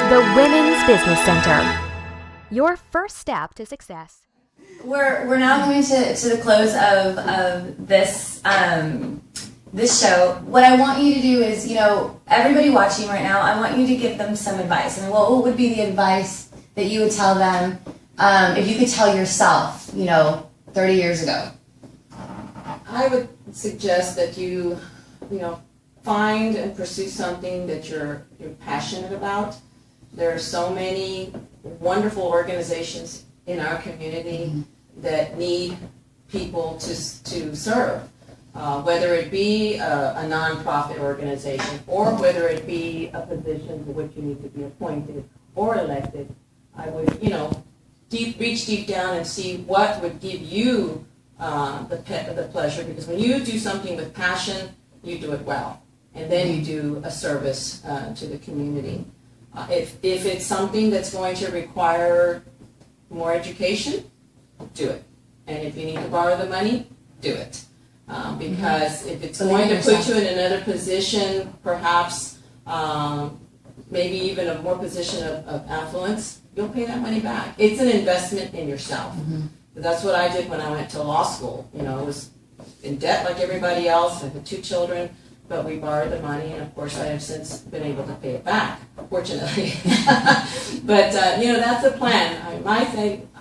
The Women's Business Center. Your first step to success. We're now coming to the close of this this show. What I want you to do is, everybody watching right now, I want you to give them some advice. And what would be the advice that you would tell them if you could tell yourself, 30 years ago? I would suggest that you find and pursue something that you're passionate about. There are so many wonderful organizations in our community that need people to serve, whether it be a nonprofit organization or whether it be a position to which you need to be appointed or elected. I would, reach deep down and see what would give you the pleasure, because when you do something with passion, you do it well, and then you do a service to the community. If it's something that's going to require more education, do it. And if you need to borrow the money, do it. Because if it's going to put you in another position, perhaps maybe even a more position of affluence, you'll pay that money back. It's an investment in yourself. That's what I did when I went to law school. I was in debt like everybody else. I had 2 children, but we borrowed the money, and of course I have since been able to pay it back, fortunately. But that's a plan.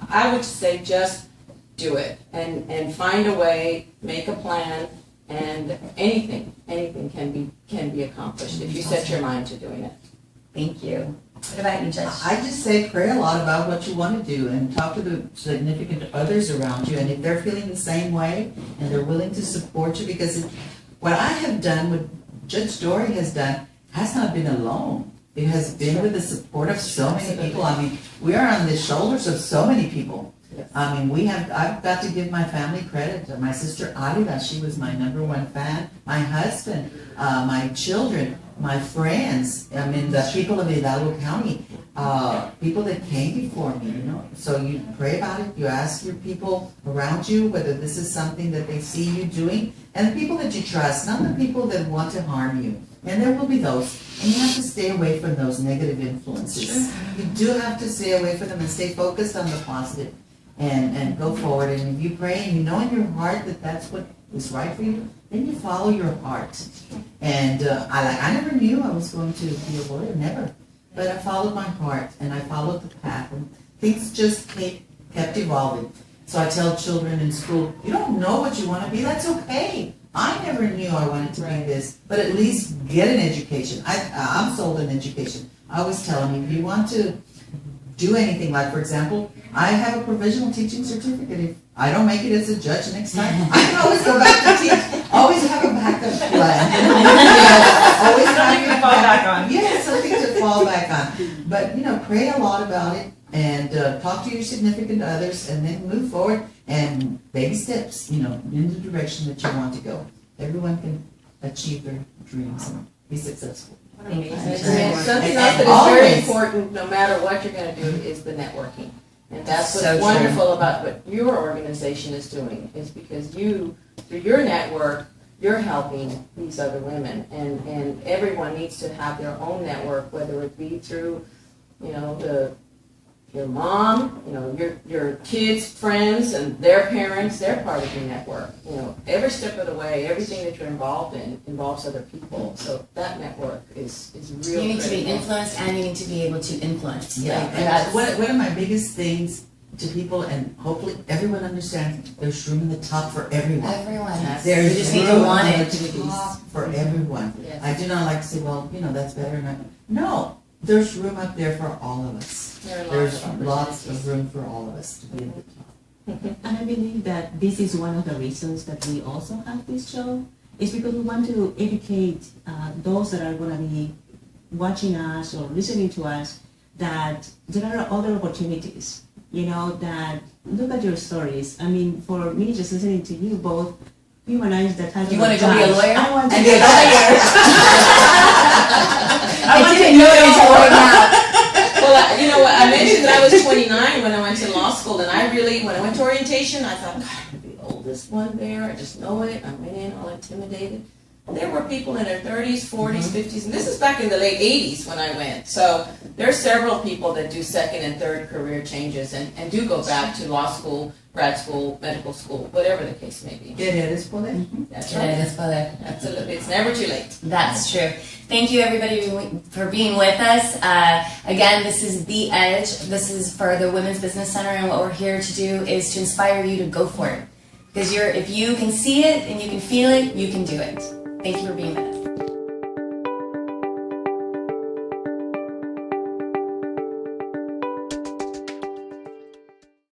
I would say just do it and find a way, make a plan, and anything can be accomplished if you set your mind to doing it. Thank you. What about you, Judge? I just say pray a lot about what you want to do and talk to the significant others around you, and if they're feeling the same way and they're willing to support you, because what I have done, what Judge Dori has done, has not been alone. It has been with the support of so many people. I mean, we are on the shoulders of so many people. Yes. I mean, I've got to give my family credit. My sister Aida, she was my #1 fan. My husband, my children, my friends, the people of Hidalgo County, people that came before me, So you pray about it, you ask your people around you whether this is something that they see you doing, and the people that you trust, not the people that want to harm you. And there will be those. And you have to stay away from those negative influences. Sure. You do have to stay away from them and stay focused on the positive and go forward. And if you pray and you know in your heart that that's what is right for you, then you follow your heart. And I never knew I was going to be a lawyer, never. But I followed my heart and I followed the path, and things just kept evolving. So I tell children in school, you don't know what you want to be, that's okay. I never knew I wanted to be this, but at least get an education. I'm sold an education. I always tell them, if you want to do anything, like for example, I have a provisional teaching certificate. If I don't make it as a judge next time, I can always go back to teach. Always have a backup plan. Always something to fall back on. Yeah, something to fall back on. But pray a lot about it and talk to your significant others, and then move forward and baby steps, in the direction that you want to go. Everyone can achieve their dreams and be successful. Something else that is very important, no matter what you're going to do, is the networking. And that's what's So wonderful about what your organization is doing, is because through your network, you're helping these other women. And everyone needs to have their own network, whether it be through, your mom, your kids' friends and their parents, they're part of your network. Every step of the way, everything that you're involved in involves other people. So that network is real. You need to be critical. influenced, and you need to be able to influence. Yeah, Like, and that's one of my biggest things to people, and hopefully everyone understands, there's room in the top for everyone. everyone. There's You just need to room want in it. the top for everyone. Yes. I do not like to say, well, that's better. No, there's room up there for all of us. There's lots of room for all of us to be at the top. And I believe that this is one of the reasons that we also have this show, is because we want to educate those that are going to be watching us or listening to us, that there are other opportunities, that look at your stories. I mean, for me, just listening to you both, humanize that type of You want to go be a lawyer? I want to And be a lawyer. I didn't know it until right now. Well, you know what, I mentioned that I was 29 when I went to law school, and when I went to orientation, I thought, God, I'm the oldest one there, I just know it. I went in all intimidated. there were people in their 30s, 40s, 50s, and this is back in the late 80s when I went. So there are several people that do second and third career changes and do go back to law school, grad school, medical school, whatever the case may be. Querer poder. That's Yeah, right. that's better. Absolutely. It's never too late. That's true. Thank you, everybody, for being with us. Again, this is The Edge. This is for the Women's Business Center, and what we're here to do is to inspire you to go for it. Because if you can see it and you can feel it, you can do it. Thank you for being with us.